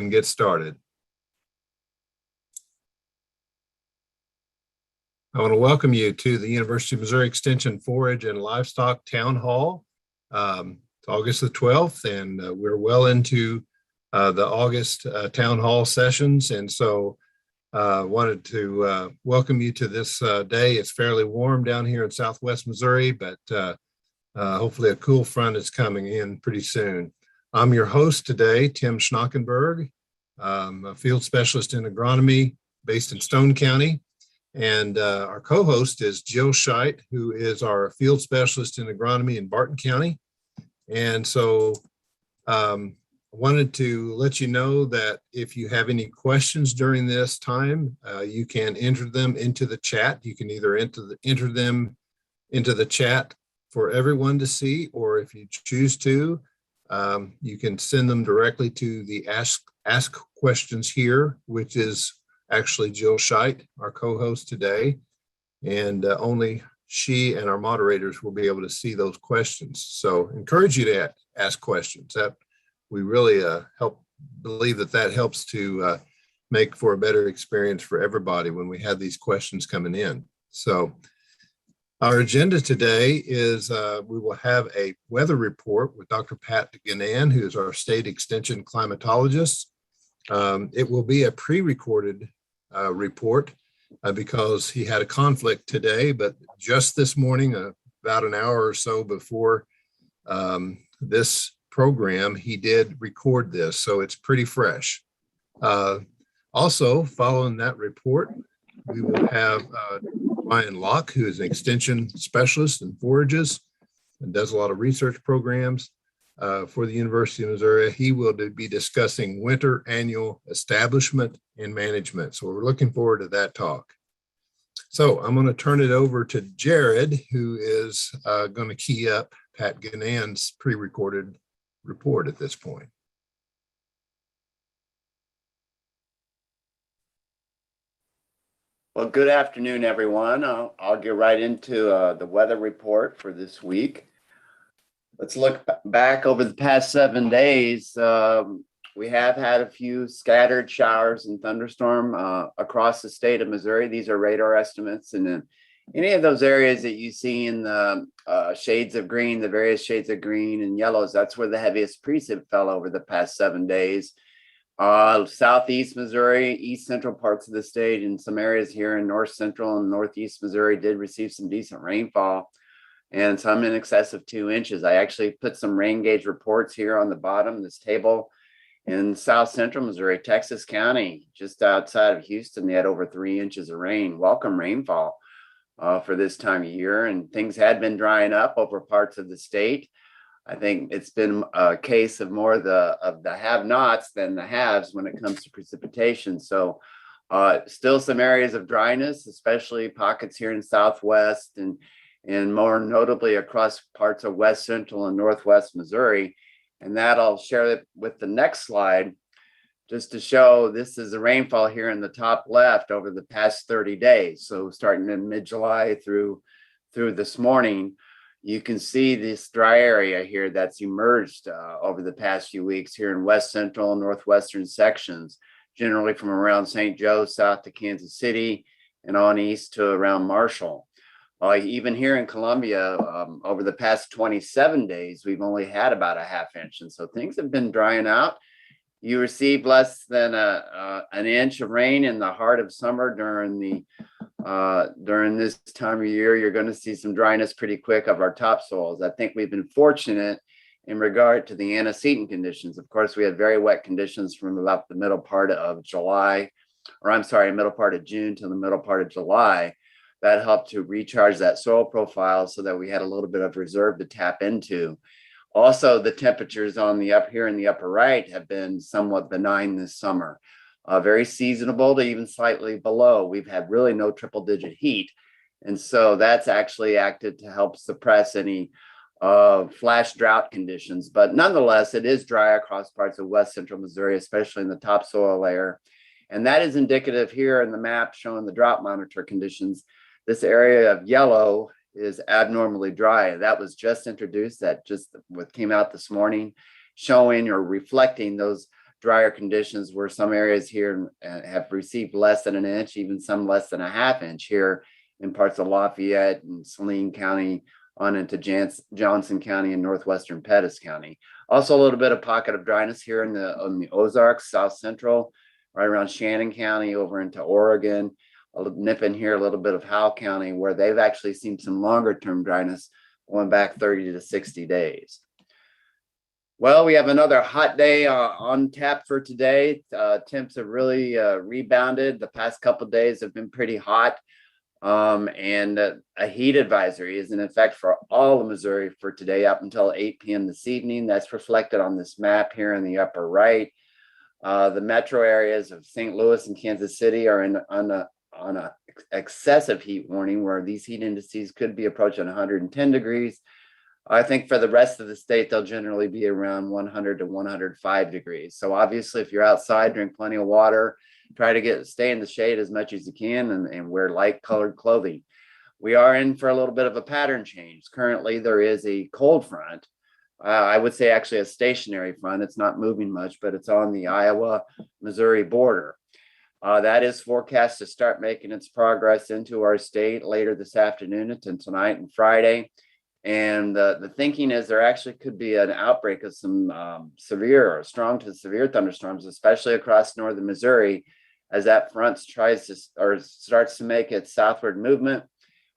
and get started. I want to welcome you to the University of Missouri Extension Forage and Livestock Town Hall. It's August the 12th, and we're well into the August Town Hall sessions. And so wanted to welcome you to this day. It's fairly warm down here in Southwest Missouri, but hopefully a cool front is coming in pretty soon. I'm your host today, Tim Schnockenberg, a field specialist in agronomy based in Stone County. And our co-host is Jill Scheidt, who is our field specialist in agronomy in Barton County. And so I wanted to let you know that if you have any questions during this time, you can enter them into the chat. You can either enter them into the chat for everyone to see, or if you choose to, you can send them directly to the Ask Questions Here, which is actually Jill Scheidt, our co-host today, and only she and our moderators will be able to see those questions. So encourage you to ask questions. That we really believe that helps to make for a better experience for everybody when we have these questions coming in. So our agenda today is we will have a weather report with Dr. Pat Guinan, who is our state extension climatologist. It will be a pre-recorded report because he had a conflict today, but just this morning, about an hour or so before this program, he did record this, so it's pretty fresh. Also, following that report, we will have Ryan Locke, who is an extension specialist in forages and does a lot of research programs for the University of Missouri. He will be discussing winter annual establishment and management. So we're looking forward to that talk. So I'm going to turn it over to Jared, who is going to key up Pat Guinan's pre-recorded report at this point. Well, good afternoon, everyone. I'll get right into the weather report for this week. Let's look back over the past 7 days. We have had a few scattered showers and thunderstorm across the state of Missouri. These are radar estimates. And in any of those areas that you see in the shades of green, the various shades of green and yellows, that's where the heaviest precip fell over the past 7 days. Southeast Missouri, east central parts of the state, and some areas here in north central and northeast Missouri did receive some decent rainfall, and some in excess of 2 inches. I actually put some rain gauge reports here on the bottom of this table. In south central Missouri, Texas County, just outside of Houston, they had over 3 inches of rain. Welcome rainfall for this time of year, and things had been drying up over parts of the state. I think it's been a case of more of the have-nots than the haves when it comes to precipitation. So still some areas of dryness, especially pockets here in Southwest and more notably across parts of West Central and Northwest Missouri. And that I'll share with the next slide, just to show this is the rainfall here in the top left over the past 30 days. So starting in mid-July through this morning, you can see this dry area here that's emerged over the past few weeks here in West Central and Northwestern sections, generally from around St. Joe south to Kansas City and on east to around Marshall. Even here in Columbia, over the past 27 days, we've only had about a ½ inch. And so things have been drying out. You received less than an inch of rain in the heart of summer during this time of year. You're going to see some dryness pretty quick of our topsoils. I think we've been fortunate in regard to the antecedent conditions. Of course, we had very wet conditions from about the middle part of middle part of June to the middle part of July. That helped to recharge that soil profile so that we had a little bit of reserve to tap into. Also, the temperatures here in the upper right have been somewhat benign this summer. Very seasonable to even slightly below. We've had really no triple-digit heat. And so that's actually acted to help suppress any flash drought conditions. But nonetheless, it is dry across parts of West Central Missouri, especially in the topsoil layer. And that is indicative here in the map showing the drought monitor conditions. This area of yellow is abnormally dry. That was just introduced, that just what came out this morning, showing or reflecting those drier conditions where some areas here have received less than an inch, even some less than a half inch here in parts of Lafayette and Saline County on into Johnson County and northwestern Pettis County. Also a little bit of pocket of dryness here on the Ozarks, South Central, right around Shannon County over into Oregon. I'll nip in here a little bit of Howell County where they've actually seen some longer term dryness going back 30 to 60 days. Well, we have another hot day on tap for today. Temps have really rebounded. The past couple of days have been pretty hot. And a heat advisory is in effect for all of Missouri for today up until 8 p.m. this evening. That's reflected on this map here in the upper right. The metro areas of St. Louis and Kansas City are on a excessive heat warning where these heat indices could be approaching 110 degrees. I think for the rest of the state, they'll generally be around 100 to 105 degrees. So obviously, if you're outside, drink plenty of water, try to stay in the shade as much as you can and wear light colored clothing. We are in for a little bit of a pattern change. Currently, there is a cold front. I would say actually a stationary front. It's not moving much, but it's on the Iowa-Missouri border. That is forecast to start making its progress into our state later this afternoon and tonight and Friday. And the thinking is there actually could be an outbreak of some severe or strong to severe thunderstorms, especially across northern Missouri, as that front starts to make its southward movement.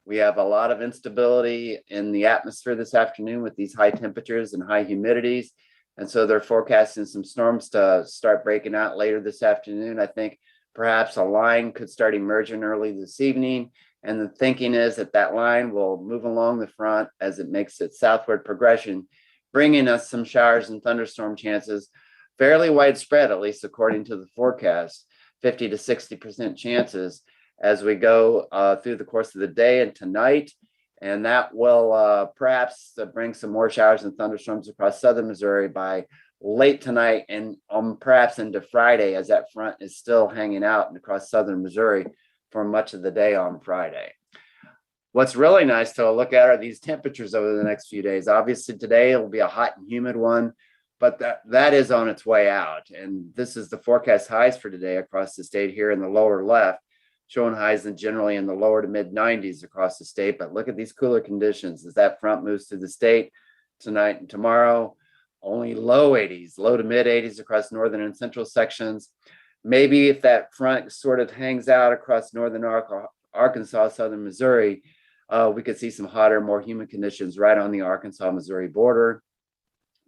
We have a lot of instability in the atmosphere this afternoon with these high temperatures and high humidities. And so they're forecasting some storms to start breaking out later this afternoon. I think perhaps a line could start emerging early this evening. And the thinking is that line will move along the front as it makes its southward progression, bringing us some showers and thunderstorm chances, fairly widespread, at least according to the forecast, 50 to 60% chances as we go through the course of the day and tonight. And that will perhaps bring some more showers and thunderstorms across southern Missouri by late tonight and perhaps into Friday, as that front is still hanging out across southern Missouri for much of the day on Friday. What's really nice to look at are these temperatures over the next few days. Obviously today it will be a hot and humid one, but that is on its way out. And this is the forecast highs for today across the state here in the lower left, showing highs generally in the lower to mid 90s across the state. But look at these cooler conditions as that front moves through the state tonight and tomorrow. Only low 80s, low to mid 80s across northern and central sections. Maybe if that front sort of hangs out across northern Arkansas, southern Missouri, we could see some hotter, more humid conditions right on the Arkansas-Missouri border.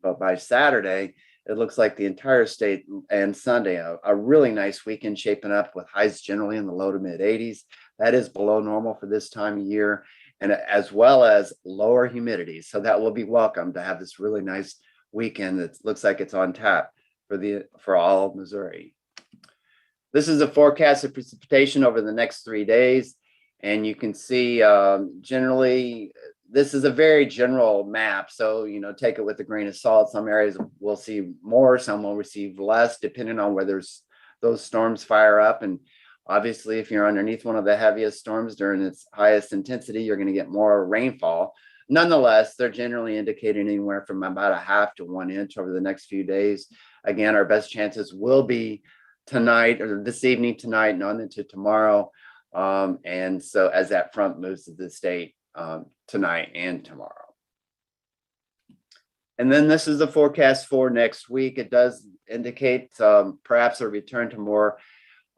But by Saturday, it looks like the entire state and Sunday, a really nice weekend shaping up with highs generally in the low to mid 80s. That is below normal for this time of year, and as well as lower humidity. So that will be welcome to have this really nice weekend that looks like it's on tap for all of Missouri. This is a forecast of precipitation over the next 3 days. And you can see generally, this is a very general map. So, take it with a grain of salt. Some areas will see more, some will receive less, depending on whether those storms fire up. And obviously, if you're underneath one of the heaviest storms during its highest intensity, you're going to get more rainfall. Nonetheless, they're generally indicating anywhere from about a half to 1 inch over the next few days. Again, our best chances will be tonight or this evening, tonight, and on into tomorrow. And so as that front moves to the state tonight and tomorrow. And then this is the forecast for next week. It does indicate perhaps a return to more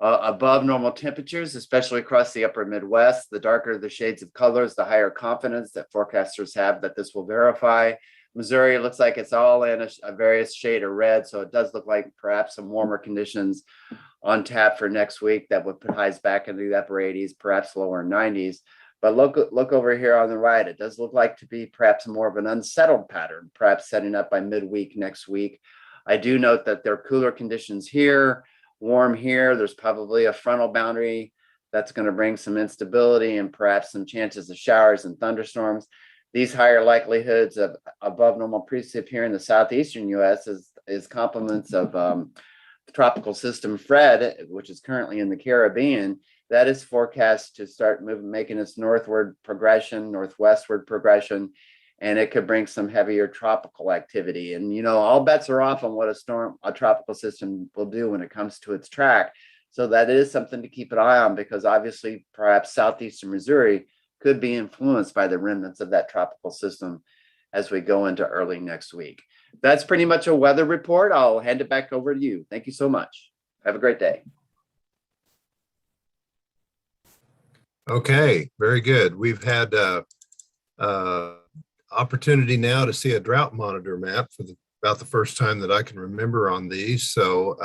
above normal temperatures, especially across the upper Midwest. The darker the shades of colors, the higher confidence that forecasters have that this will verify. Missouri looks like it's all in a various shade of red, so it does look like perhaps some warmer conditions on tap for next week that would put highs back into the upper 80s, perhaps lower 90s. But look over here on the right. It does look like to be perhaps more of an unsettled pattern, perhaps setting up by midweek next week. I do note that there are cooler conditions here, warm here. There's probably a frontal boundary that's going to bring some instability and perhaps some chances of showers and thunderstorms. These higher likelihoods of above normal precip here in the southeastern U.S. is complements of the tropical system Fred, which is currently in the Caribbean. That is forecast to start making its northwestward progression, and it could bring some heavier tropical activity. And, you know, all bets are off on what a tropical system will do when it comes to its track. So that is something to keep an eye on, because obviously perhaps southeastern Missouri could be influenced by the remnants of that tropical system as we go into early next week. That's pretty much a weather report. I'll hand it back over to you. Thank you so much. Have a great day. Okay, very good. We've had opportunity now to see a drought monitor map for about the first time that I can remember on these. So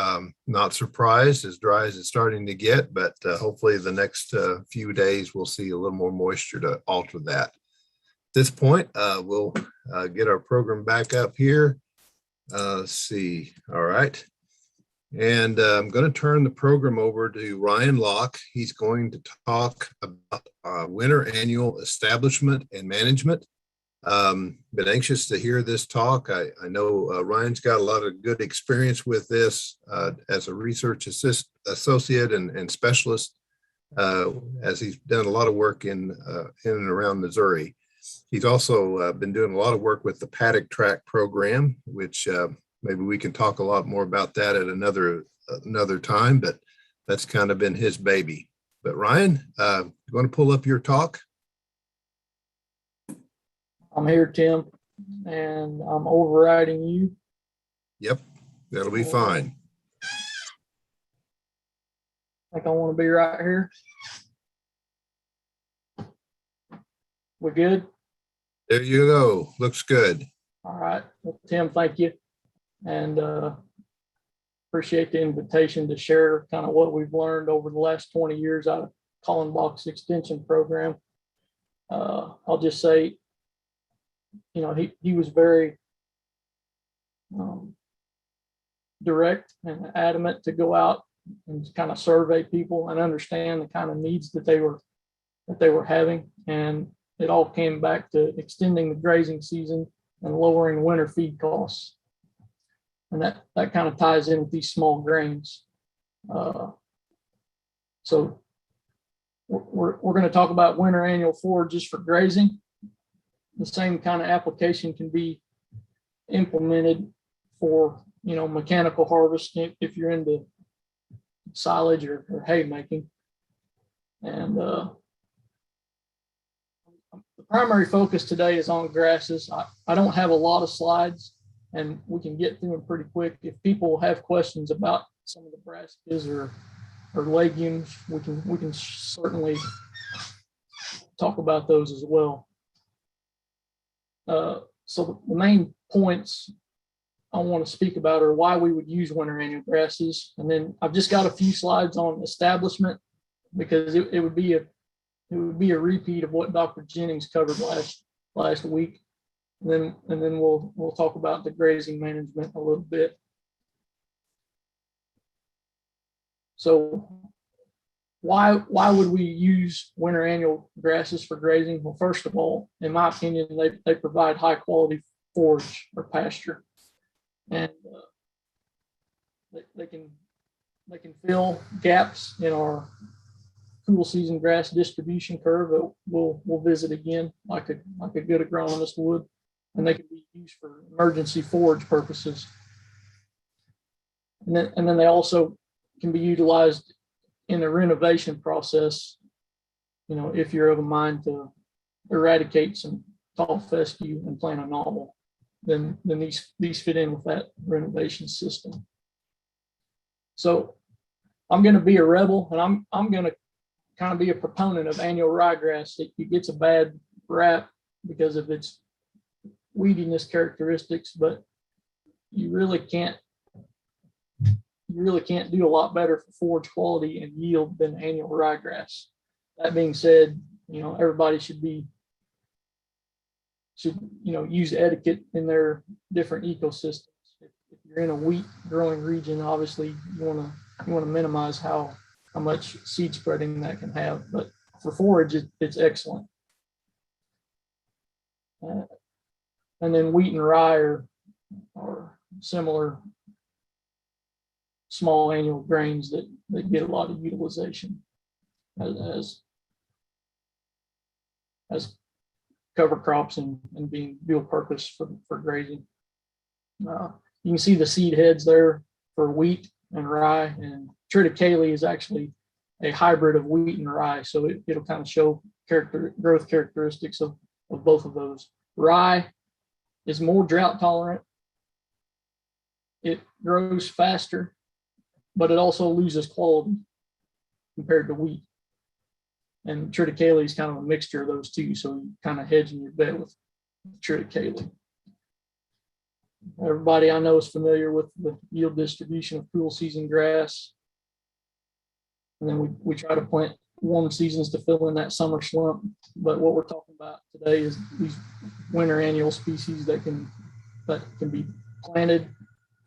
not surprised, as dry as it's starting to get, but hopefully the next few days we'll see a little more moisture to alter that. At this point, we'll get our program back up here. Let's see. All right. And I'm going to turn the program over to Ryan Locke. He's going to talk about winter annual establishment and management. Been anxious to hear this talk. I know Ryan's got a lot of good experience with this as a research associate and specialist, as he's done a lot of work in and around Missouri. He's also been doing a lot of work with the paddock track program, which maybe we can talk a lot more about that at another time, but that's kind of been his baby. But Ryan, you want to pull up your talk? I'm here, Tim, and I'm overriding you. Yep, that'll be fine. I think I want to be right here. We good? There you go. Looks good. All right. Well, Tim, thank you. And appreciate the invitation to share kind of what we've learned over the last 20 years out of Kallenbach's extension program. I'll just say, you know, he was very direct and adamant to go out and kind of survey people and understand the kind of needs that they were having. And it all came back to extending the grazing season and lowering winter feed costs. And that kind of ties in with these small grains. So we're going to talk about winter annual forages for grazing. The same kind of application can be implemented for, you know, mechanical harvest if you're into silage or hay making. And the primary focus today is on grasses. I don't have a lot of slides, and we can get through them pretty quick. If people have questions about some of the brassicas or legumes, we can certainly talk about those as well. So the main points I want to speak about are why we would use winter annual grasses, and then I've just got a few slides on establishment, because it would be a repeat of what Dr. Jennings covered last week. And then we'll talk about the grazing management a little bit. So why would we use winter annual grasses for grazing? Well, first of all, in my opinion, they provide high quality forage or pasture, and they can fill gaps in our cool season grass distribution curve that we'll visit again, like a good agronomist would. And they can be used for emergency forage purposes. And then they also can be utilized in the renovation process, you know, if you're of a mind to eradicate some tall fescue and plant a novel, then these fit in with that renovation system. So I'm going to be a rebel, and I'm going to kind of be a proponent of annual ryegrass. It gets a bad rap because of its weediness characteristics, but you really can't do a lot better for forage quality and yield than annual ryegrass. That being said, you know, everybody should use etiquette in their different ecosystems. If you're in a wheat growing region, obviously you want to minimize how much seed spreading that can have, but for forage it's excellent. And then wheat and rye are similar small annual grains that get a lot of utilization as cover crops and being dual purpose for grazing. You can see the seed heads there for wheat and rye, and triticale is actually a hybrid of wheat and rye. So it'll kind of show growth characteristics of both of those. Rye is more drought tolerant. It grows faster, but it also loses quality compared to wheat. And triticale is kind of a mixture of those two. So you kind of hedging your bet with triticale. Everybody I know is familiar with the yield distribution of cool season grass. And then we try to plant warm seasons to fill in that summer slump. But what we're talking about today is these winter annual species that can be planted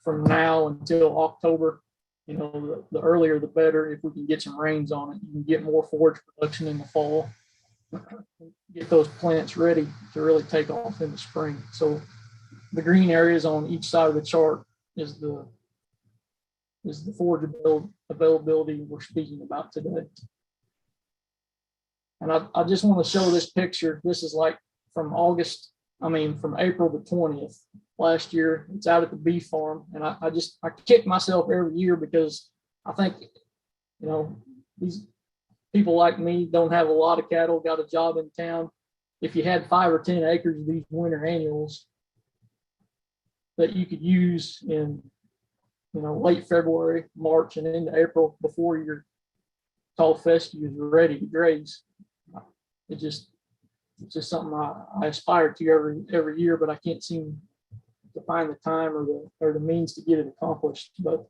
from now until October. You know, the earlier the better. If we can get some rains on it, you can get more forage production in the fall. Get those plants ready to really take off in the spring. So the green areas on each side of the chart is the forage availability we're speaking about today. And I just want to show this picture. This is like from April the 20th last year. It's out at the beef farm. And I kick myself every year because I think, you know, these people like me don't have a lot of cattle, got a job in town. If you had 5 or 10 acres of these winter annuals that you could use in, you know, late February, March, and into April before your tall fescue is ready to graze. It's just something I aspire to every year, but I can't seem to find the time or the means to get it accomplished. But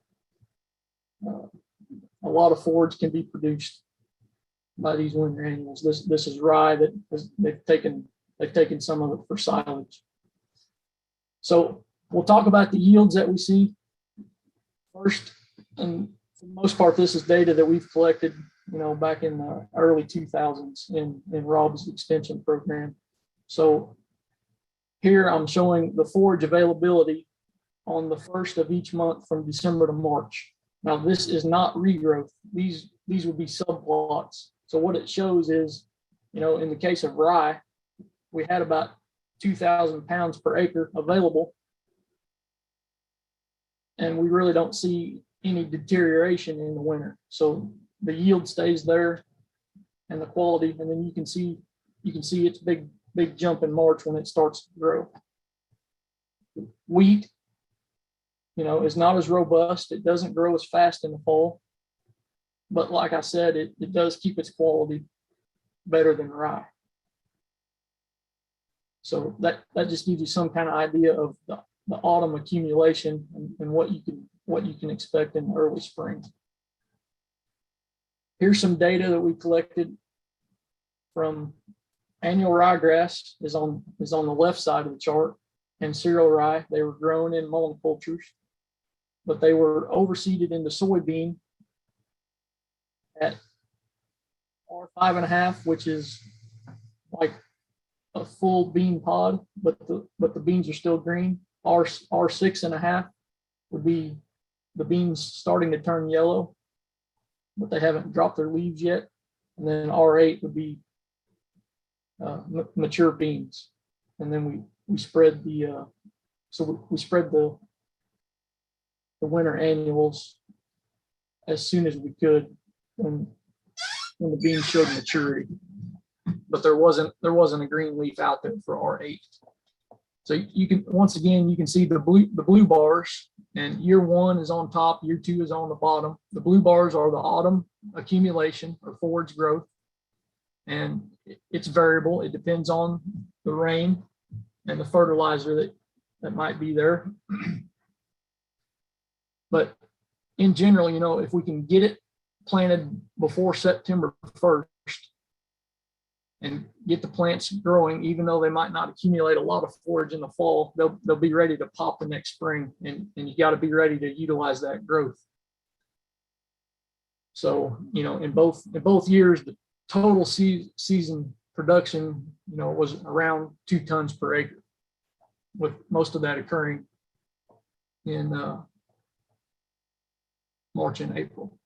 a lot of forage can be produced by these winter annuals. This is rye that they've taken some of it for silage. So we'll talk about the yields that we see first, and for the most part, this is data that we've collected, you know, back in the early 2000s in Rob's extension program. So here I'm showing the forage availability on the first of each month from December to March. Now this is not regrowth. These would be subplots. So what it shows is, you know, in the case of rye, we had about 2,000 pounds per acre available. And we really don't see any deterioration in the winter. So the yield stays there and the quality, and then you can see its big jump in March when it starts to grow. Wheat, you know, is not as robust. It doesn't grow as fast in the fall. But like I said, it does keep its quality better than rye. So that just gives you some kind of idea of the autumn accumulation and what you can expect in early spring. Here's some data that we collected from annual ryegrass is on the left side of the chart, and cereal rye. They were grown in monocultures, but they were overseeded into soybean at R5.5, which is like a full bean pod, but the beans are still green. R6.5 would be the beans starting to turn yellow, but they haven't dropped their leaves yet. And then R8 would be mature beans. And then we spread the winter annuals as soon as we could when the beans showed maturity. But there wasn't a green leaf out there for R8. So you can see the blue bars, and year 1 is on top, year 2 is on the bottom. The blue bars are the autumn accumulation or forage growth, and it's variable. It depends on the rain and the fertilizer that might be there. But in general, you know, if we can get it planted before September 1st and get the plants growing, even though they might not accumulate a lot of forage in the fall, they'll be ready to pop the next spring, and you got to be ready to utilize that growth. So, you know, in both years, the total season production, you know, was around 2 tons per acre, with most of that occurring in March and April.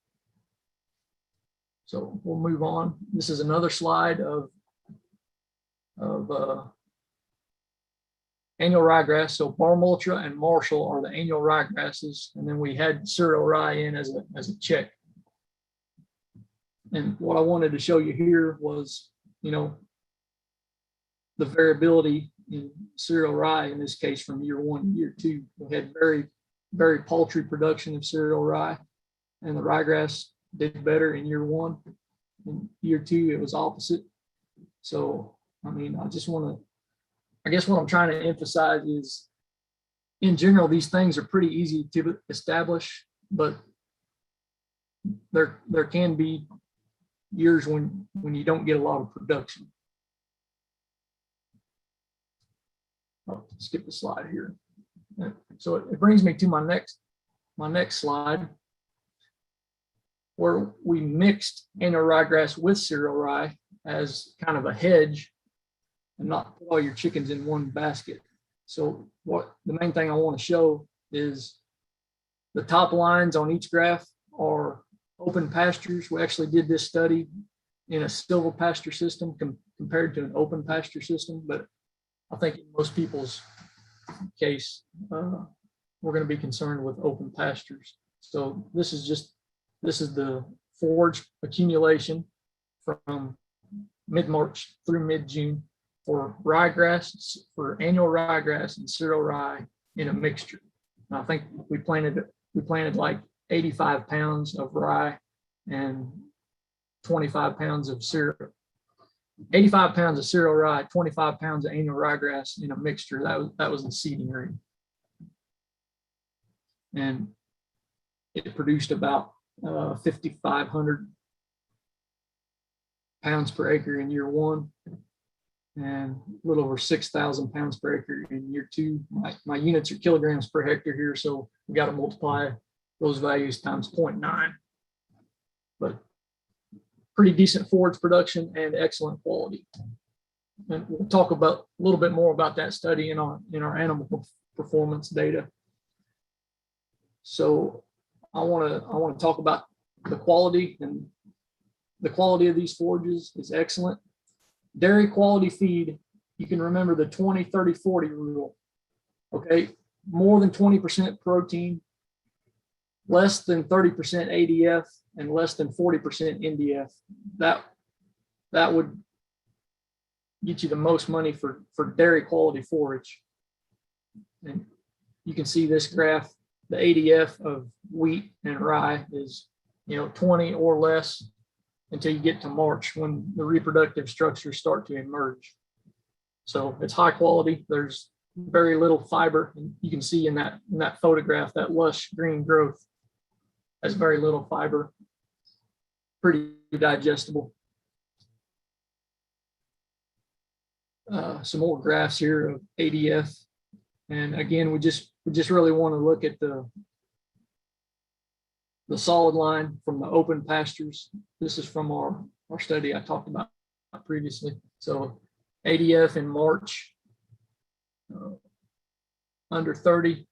So we'll move on. This is another slide of annual ryegrass. So Barm Ultra and Marshall are the annual ryegrasses. And then we had cereal rye in as a check. And what I wanted to show you here was, the variability in cereal rye, in this case, from year 1 to year 2. We had very, very paltry production of cereal rye, and the ryegrass did better in year 1. In year 2, it was opposite. So, I guess what I'm trying to emphasize is, in general, these things are pretty easy to establish, but there can be years when you don't get a lot of production. I'll skip the slide here. So it brings me to my next slide, where we mixed annual ryegrass with cereal rye as kind of a hedge and not put all your chickens in one basket. So what the main thing I want to show is the top lines on each graph are open pastures. We actually did this study in a silvopasture system compared to an open pasture system, but I think in most people's case, we're going to be concerned with open pastures. So this is the forage accumulation from mid-March through mid-June for ryegrass, for annual ryegrass and cereal rye in a mixture. And I think we planted like 85 pounds of rye and 25 pounds of cereal. 85 pounds of cereal rye, 25 pounds of annual ryegrass in a mixture. That was the seeding rate. And it produced about 5,500 pounds per acre in year 1 and a little over 6,000 pounds per acre in year 2. My units are kilograms per hectare here, so we got to multiply those values times 0.9. But pretty decent forage production and excellent quality. And we'll talk about a little bit more about that study in our animal performance data. So I want to talk about the quality, and the quality of these forages is excellent. Dairy quality feed, you can remember the 20, 30, 40 rule. Okay, more than 20% protein, less than 30% ADF, and less than 40% NDF. That would get you the most money for dairy quality forage. And you can see this graph, the ADF of wheat and rye is 20 or less until you get to March, when the reproductive structures start to emerge. So it's high quality. There's very little fiber. And you can see in that photograph, that lush green growth has very little fiber, pretty digestible. Some more graphs here of ADF. And again, we just really want to look at the solid line from the open pastures. This is from our study I talked about previously. So ADF in March, under 30,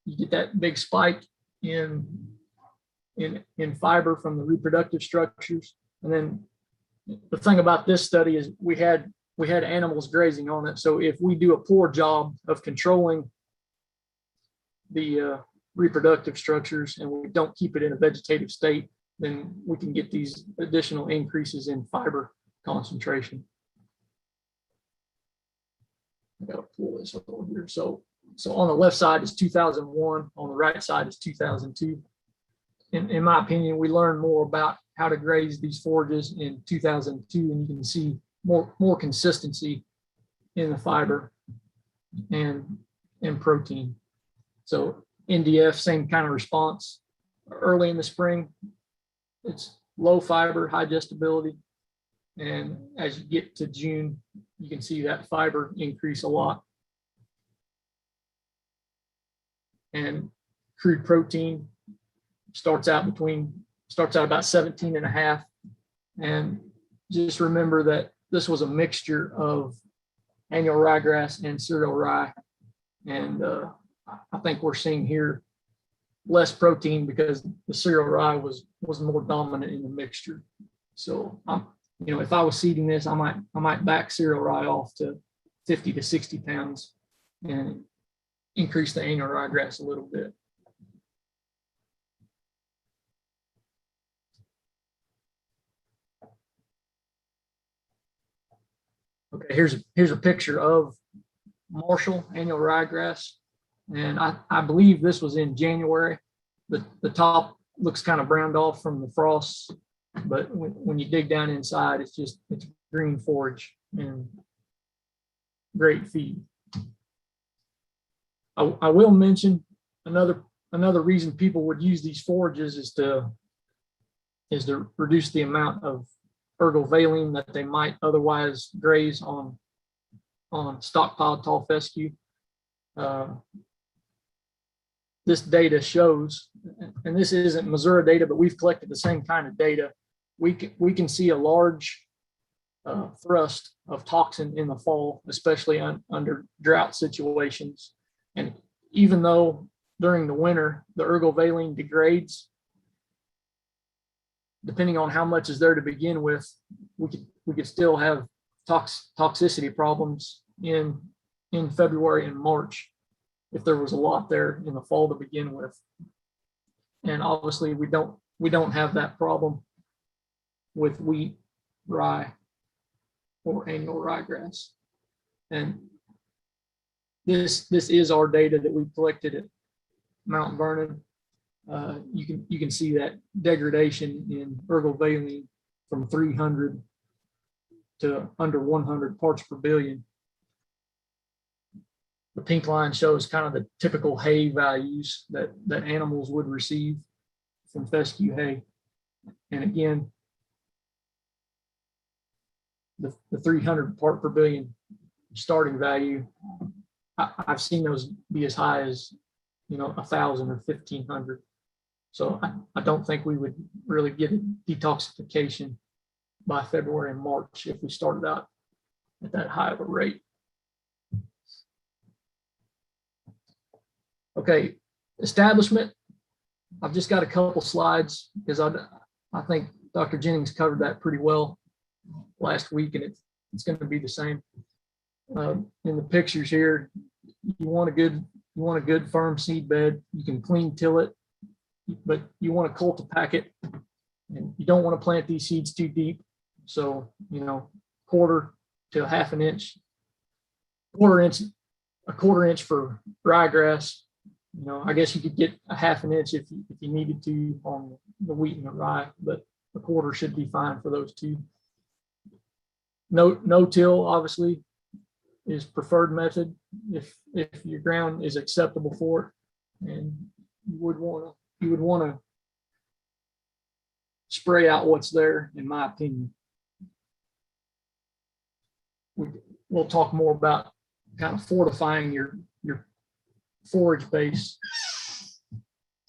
you get that big spike in fiber from the reproductive structures. And then the thing about this study is we had animals grazing on it. So if we do a poor job of controlling the reproductive structures and we don't keep it in a vegetative state, then we can get these additional increases in fiber concentration. I gotta pull this up over here. So on the left side is 2001, on the right side is 2002. In my opinion, we learned more about how to graze these forages in 2002, and you can see more consistency in the fiber and protein. So NDF, same kind of response. Early in the spring, it's low fiber, high digestibility. And as you get to June, you can see that fiber increase a lot. And crude protein starts out about 17 and a half. And just remember that this was a mixture of annual ryegrass and cereal rye. And I think we're seeing here less protein because the cereal rye was more dominant in the mixture. So if I was seeding this, I might back cereal rye off to 50 to 60 pounds and increase the annual ryegrass a little bit. Okay, here's a picture of Marshall annual ryegrass, and I believe this was in January. The top looks kind of browned off from the frost, but when you dig down inside, it's green forage and great feed. I will mention another reason people would use these forages is to reduce the amount of ergovaline that they might otherwise graze on stockpiled tall fescue. This data shows, and this isn't Missouri data, but we've collected the same kind of data. We can see a large thrust of toxin in the fall, especially under drought situations. And even though during the winter the ergovaline degrades, depending on how much is there to begin with, we could still have toxicity problems in February and March if there was a lot there in the fall to begin with. And obviously we don't have that problem with wheat, rye, or annual ryegrass. And this is our data that we collected at Mount Vernon. You can see that degradation in ergovaline from 300 to under 100 parts per billion. The pink line shows kind of the typical hay values that animals would receive from fescue hay. And again, the 300 part per billion starting value, I've seen those be as high as 1,000 or 1,500. So I don't think we would really get a detoxification by February and March if we started out at that high of a rate. Okay, establishment. I've just got a couple slides because I think Dr. Jennings covered that pretty well last week, and it's going to be the same. In the pictures here, you want a good firm seed bed. You can clean till it, but you want to cultipack it, and you don't want to plant these seeds too deep. So quarter to a half an inch, a quarter inch for ryegrass. I guess you could get a half an inch if you needed to on the wheat and the rye, but a quarter should be fine for those two. No till obviously is preferred method if your ground is acceptable for it, and you would want to spray out what's there, in my opinion. We'll talk more about kind of fortifying your forage base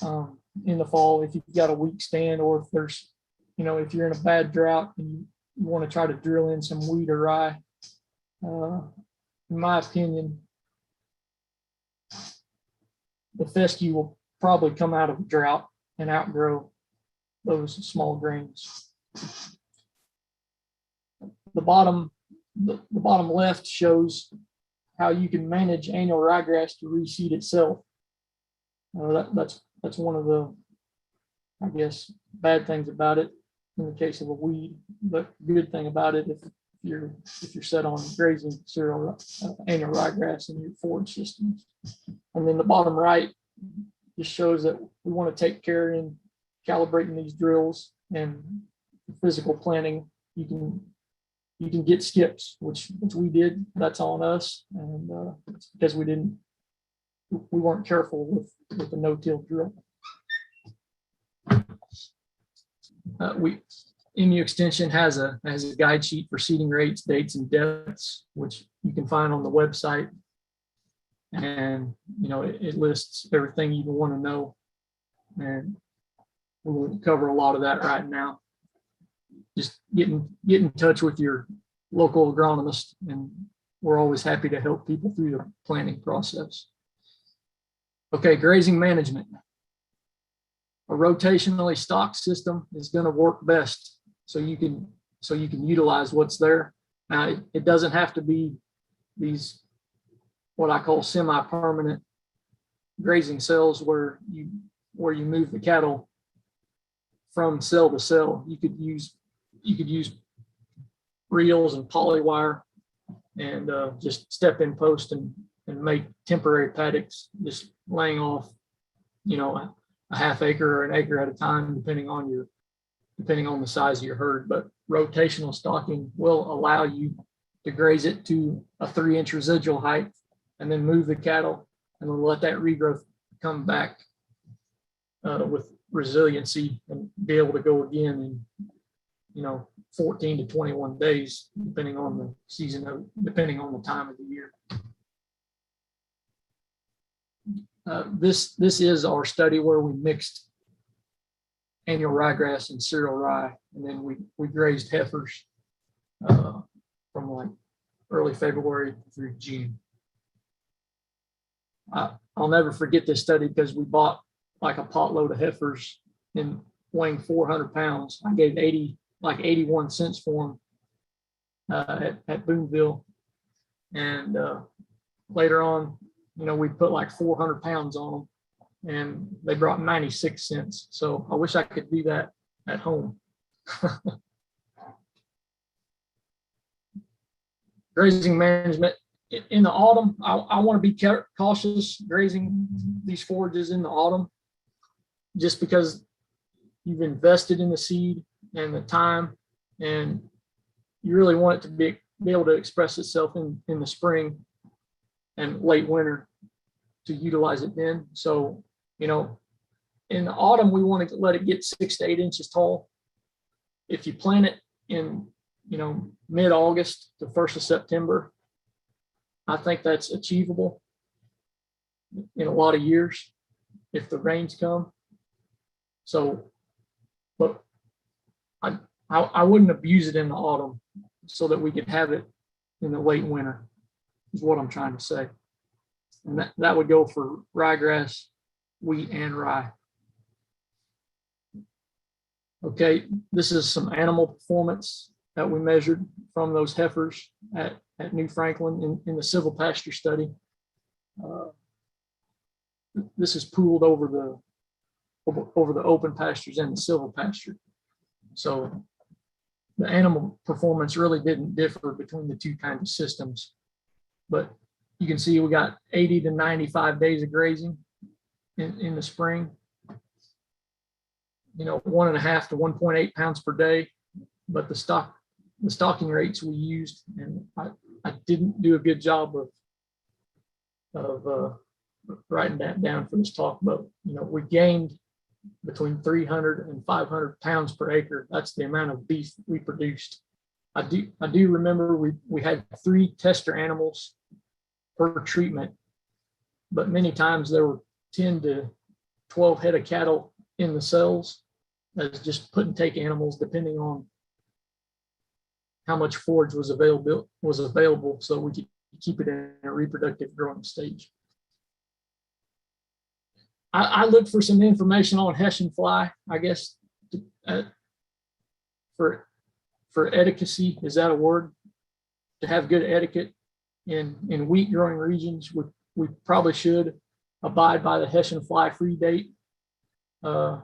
in the fall if you've got a weak stand, or if there's if you're in a bad drought and you want to try to drill in some wheat or rye. In my opinion, the fescue will probably come out of drought and outgrow those small grains. The bottom left shows how you can manage annual ryegrass to reseed itself. That's one of the, I guess, bad things about it in the case of a weed, but good thing about it if you're set on grazing cereal annual ryegrass in your forage systems. And then the bottom right just shows that we want to take care in calibrating these drills and physical planning. You can get skips, which we did. That's on us, and it's because we weren't careful with the no-till drill. MU Extension has a guide sheet for seeding rates, dates, and depths, which you can find on the website. And it lists everything you want to know, and we won't cover a lot of that right now. Just get in touch with your local agronomist, and we're always happy to help people through the planning process. Okay, grazing management. A rotationally stocked system is going to work best, so you can utilize what's there. Now, it doesn't have to be these what I call semi-permanent grazing cells where you move the cattle from cell to cell. You could use reels and poly wire and just step in post and make temporary paddocks, just laying off, a half acre or an acre at a time, depending on the size of your herd. But rotational stocking will allow you to graze it to a 3-inch residual height and then move the cattle and then let that regrowth come back with resiliency and be able to go again in 14 to 21 days, depending on the season, depending on the time of the year. This is our study where we mixed annual ryegrass and cereal rye, and then we grazed heifers from like early February through June. I'll never forget this study because we bought like a potload of heifers and weighing 400 pounds. I gave 81 cents for them at Boonville. And later on, we put like 400 pounds on them and they brought 96 cents. So I wish I could do that at home. Grazing management. In the autumn, I want to be cautious grazing these forages in the autumn, just because you've invested in the seed and the time, and you really want it to be able to express itself in the spring and late winter to utilize it then. So, in the autumn, we want to let it get 6 to 8 inches tall. If you plant it in, mid-August to 1st of September, I think that's achievable in a lot of years if the rains come. So, but I wouldn't abuse it in the autumn so that we could have it in the late winter, is what I'm trying to say. And that would go for ryegrass, wheat, and rye. Okay, this is some animal performance that we measured from those heifers at New Franklin in the civil pasture study. This is pooled over the open pastures and the civil pasture. So the animal performance really didn't differ between the two kinds of systems. But you can see we got 80 to 95 days of grazing in the spring. 1.5 to 1.8 pounds per day. But the stocking rates we used, and I didn't do a good job of writing that down for this talk, but we gained between 300 and 500 pounds per acre. That's the amount of beef we produced. I do remember we had 3 tester animals per treatment, but many times there were 10 to 12 head of cattle in the cells as just put and take animals, depending on how much forage was available, so we could keep it in a reproductive growing stage. I looked for some information on Hessian fly, I guess, for etiquette. Is that a word? To have good etiquette in wheat growing regions, we probably should abide by the Hessian fly free date. But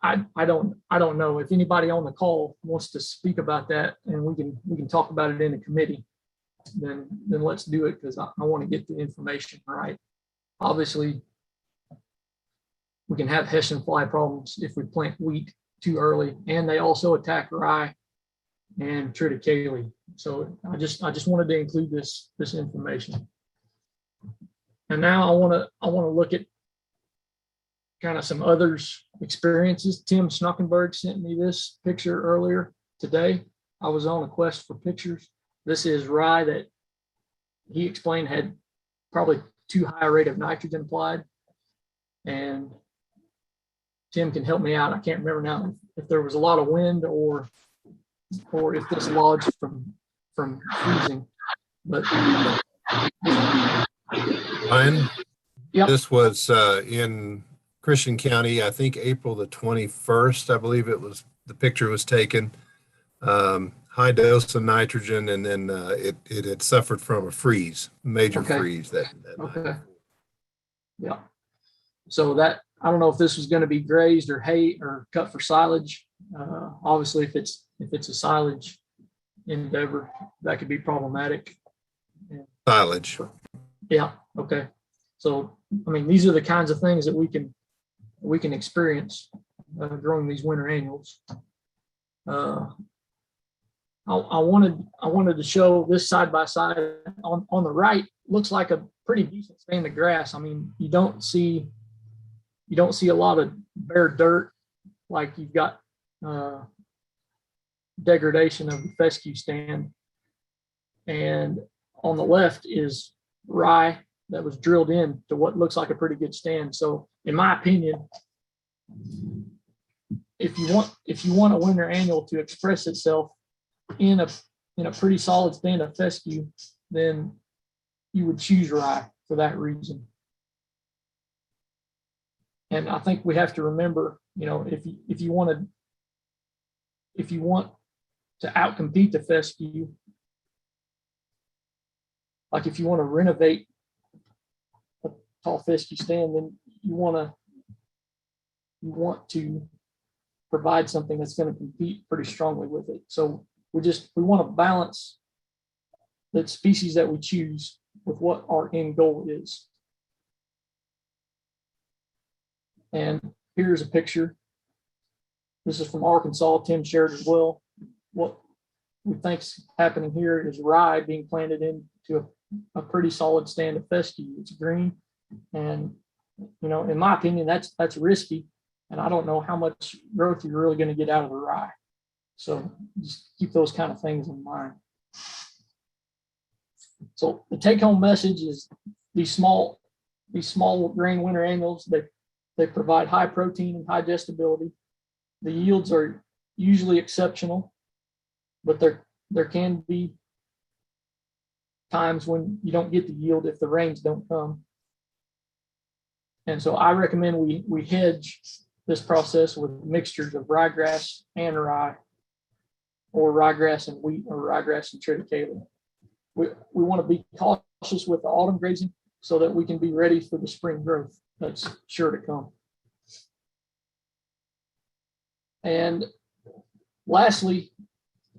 I don't know if anybody on the call wants to speak about that, and we can talk about it in the committee. Then let's do it, because I want to get the information right. Obviously, we can have Hessian fly problems if we plant wheat too early, and they also attack rye and triticale. So I just wanted to include this information. And now I want to look at kind of some others' experiences. Tim Snockenberg sent me this picture earlier today. I was on a quest for pictures. This is rye that he explained had probably too high a rate of nitrogen applied. And Tim can help me out. I can't remember now if there was a lot of wind or if this lodged from freezing. But Ryan, yep. This was in Christian County, I think April the 21st, I believe the picture was taken. high dose of nitrogen, and then it had suffered from a major Okay. freeze that night. Okay. Yeah. So that, I don't know if this was going to be grazed or hay or cut for silage. Obviously, if it's a silage endeavor, that could be problematic. Silage. Yeah. Okay. So, I mean, these are the kinds of things that we can experience growing these winter annuals. I wanted to show this side by side. On the right looks like a pretty decent stand of grass. I mean, you don't see a lot of bare dirt like you've got degradation of the fescue stand. And on the left is rye that was drilled in to what looks like a pretty good stand. So in my opinion, if you want a winter annual to express itself in a pretty solid stand of fescue, then you would choose rye for that reason. And I think we have to remember, if you want to outcompete the fescue, like if you want to renovate a tall fescue stand, then you want to provide something that's going to compete pretty strongly with it. So we want to balance the species that we choose with what our end goal is. And here's a picture. This is from Arkansas. Tim shared as well. What we think's happening here is rye being planted into a pretty solid stand of fescue. It's green, and in my opinion, that's risky, and I don't know how much growth you're really going to get out of the rye. So just keep those kind of things in mind. So the take-home message is these small grain winter annuals, they provide high protein and high digestibility. The yields are usually exceptional, but there can be times when you don't get the yield if the rains don't come. And so I recommend we hedge this process with mixtures of ryegrass and rye, or ryegrass and wheat, or ryegrass and triticale. We want to be cautious with the autumn grazing so that we can be ready for the spring growth that's sure to come. And lastly,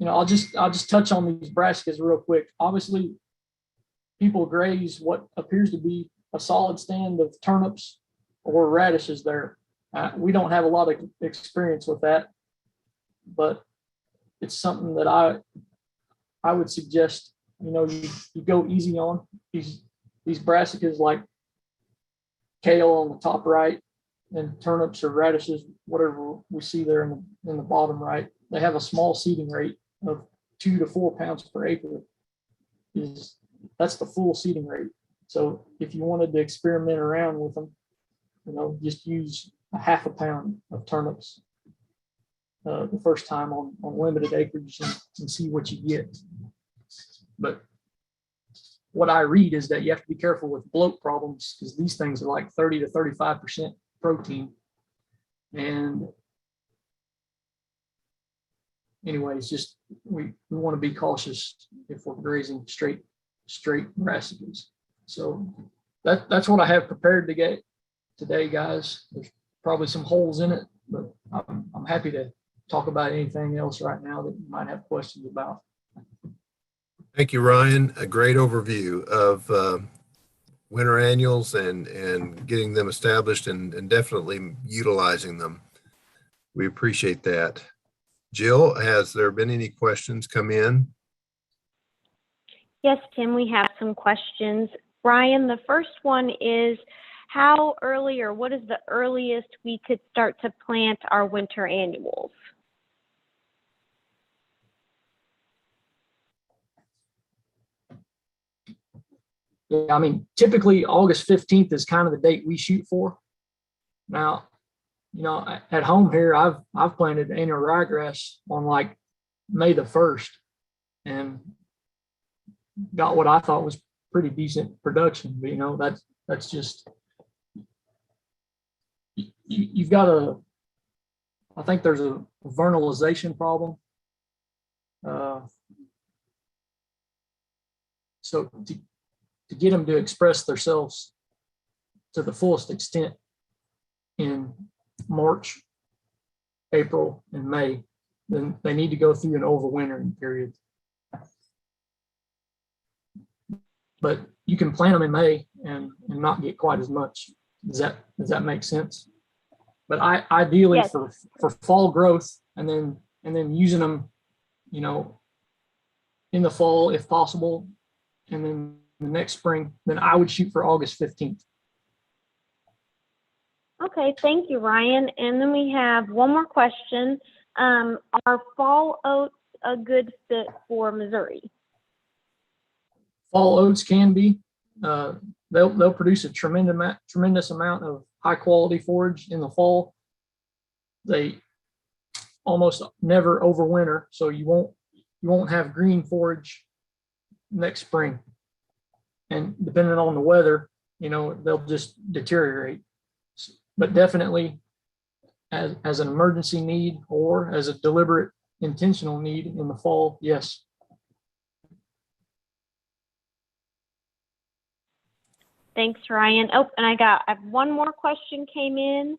I'll just touch on these brassicas real quick. Obviously, people graze what appears to be a solid stand of turnips or radishes there. We don't have a lot of experience with that, but it's something that I would suggest, you go easy on these brassicas, like kale on the top right, and turnips or radishes, whatever we see there in the bottom right. They have a small seeding rate of 2 to 4 pounds per acre. That's the full seeding rate. So if you wanted to experiment around with them, just use a half a pound of turnips the first time on limited acreage and see what you get. But what I read is that you have to be careful with bloat problems, because these things are like 30 to 35% protein. And anyways, just we want to be cautious if we're grazing straight brassicas. So that's what I have prepared to get today, guys. There's probably some holes in it, but I'm happy to talk about anything else right now that you might have questions about. Thank you, Ryan. A great overview of winter annuals and getting them established and definitely utilizing them. We appreciate that. Jill, has there been any questions come in? Yes, Tim, we have some questions. Ryan, the first one is, how early, or what is the earliest we could start to plant our winter annuals? Yeah, I mean, typically August 15th is kind of the date we shoot for. Now, at home here, I've planted annual ryegrass on like May the 1st and got what I thought was pretty decent production. But that's just, you've got I think there's a vernalization problem So to get them to express themselves to the fullest extent in March, April, and May, then they need to go through an overwintering period. But you can plant them in May and not get quite as much. Does that make sense? But ideally Yes. for fall growth and then using them, you know, in the fall if possible, and then the next spring, then I would shoot for August 15th. Okay, thank you, Ryan. And then we have one more question. Are fall oats a good fit for Missouri? Fall oats can be. They'll produce a tremendous amount of high quality forage in the fall. They almost never overwinter, so you won't have green forage next spring. And depending on the weather, you know, they'll just deteriorate. But definitely as an emergency need or as a deliberate intentional need in the fall, yes. Thanks, Ryan. Oh, and I have one more question came in.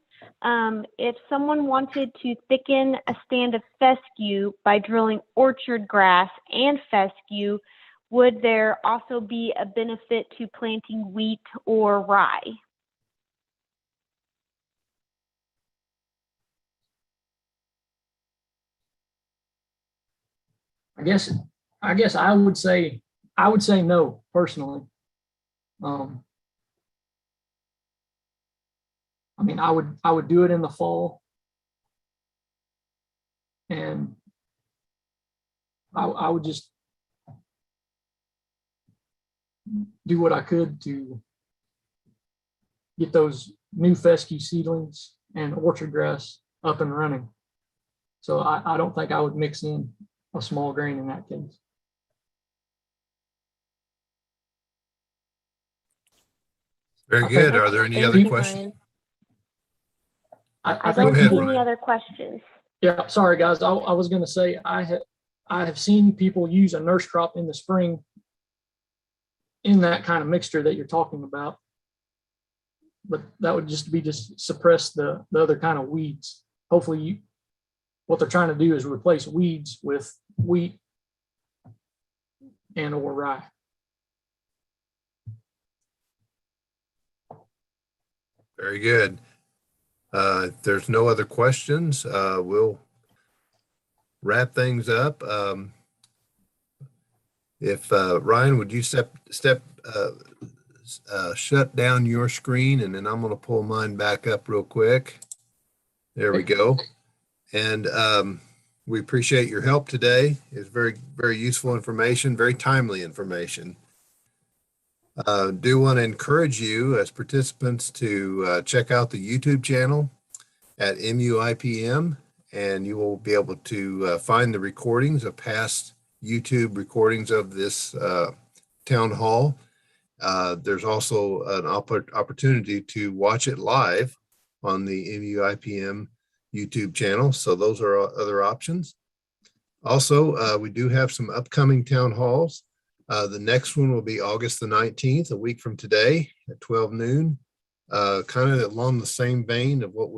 If someone wanted to thicken a stand of fescue by drilling orchard grass and fescue, would there also be a benefit to planting wheat or rye? I guess I would say no personally. I mean, I would do it in the fall, and I would just do what I could to get those new fescue seedlings and orchard grass up and running. So I don't think I would mix in a small grain in that case. Very Okay. good. Are there any Thank other you, questions? Ryan. I I think don't ahead, see people, any Ryan. other questions. yeah, sorry guys. I was going to say I have seen people use a nurse crop in the spring in that kind of mixture that you're talking about, but that would just suppress the other kind of weeds. Hopefully, what they're trying to do is replace weeds with wheat and or rye. Very good. If there's no other questions, we'll wrap things up. If Ryan, would you shut down your screen, and then I'm going to pull mine back up real quick. There we go. And we appreciate your help today. It's very, very useful information, very timely information. Do want to encourage you as participants to check out the YouTube channel at MUIPM, and you will be able to find the recordings of past YouTube recordings of this town hall. There's also an opportunity to watch it live on the MUIPM YouTube channel. So those are other options. Also, we do have some upcoming town halls. The next one will be August the 19th, a week from today at 12 noon. Kind of along the same vein of what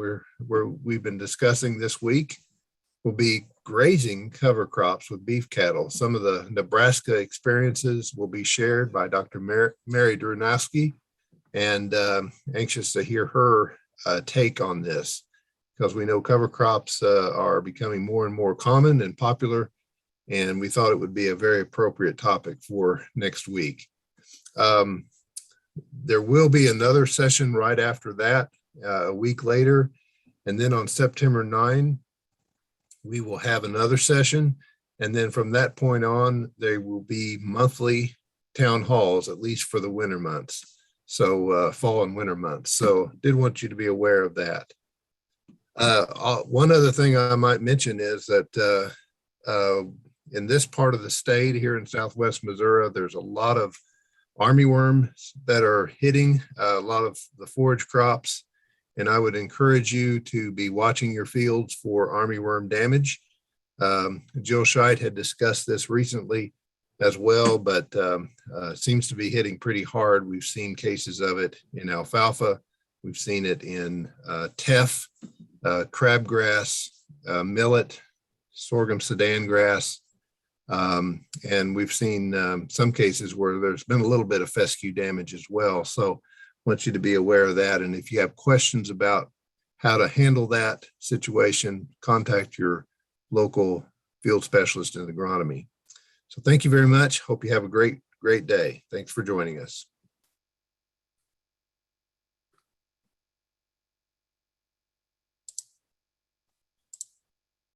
we've been discussing this week, will be grazing cover crops with beef cattle. Some of the Nebraska experiences will be shared by Dr. Mary Dranowski, and anxious to hear her take on this, because we know cover crops are becoming more and more common and popular, and we thought it would be a very appropriate topic for next week. There will be another session right after that, a week later, and then on September 9, we will have another session, and then from that point on, there will be monthly town halls, at least for the winter months, so fall and winter months. So did want you to be aware of that. One other thing I might mention is that in this part of the state here in Southwest Missouri, there's a lot of armyworms that are hitting a lot of the forage crops. And I would encourage you to be watching your fields for armyworm damage. Jill Scheid had discussed this recently as well, but seems to be hitting pretty hard. We've seen cases of it in alfalfa. We've seen it in teff, crabgrass, millet, sorghum Sudan grass. And we've seen some cases where there's been a little bit of fescue damage as well. So I want you to be aware of that. And if you have questions about how to handle that situation, contact your local field specialist in agronomy. So thank you very much. Hope you have a great day. Thanks for joining us.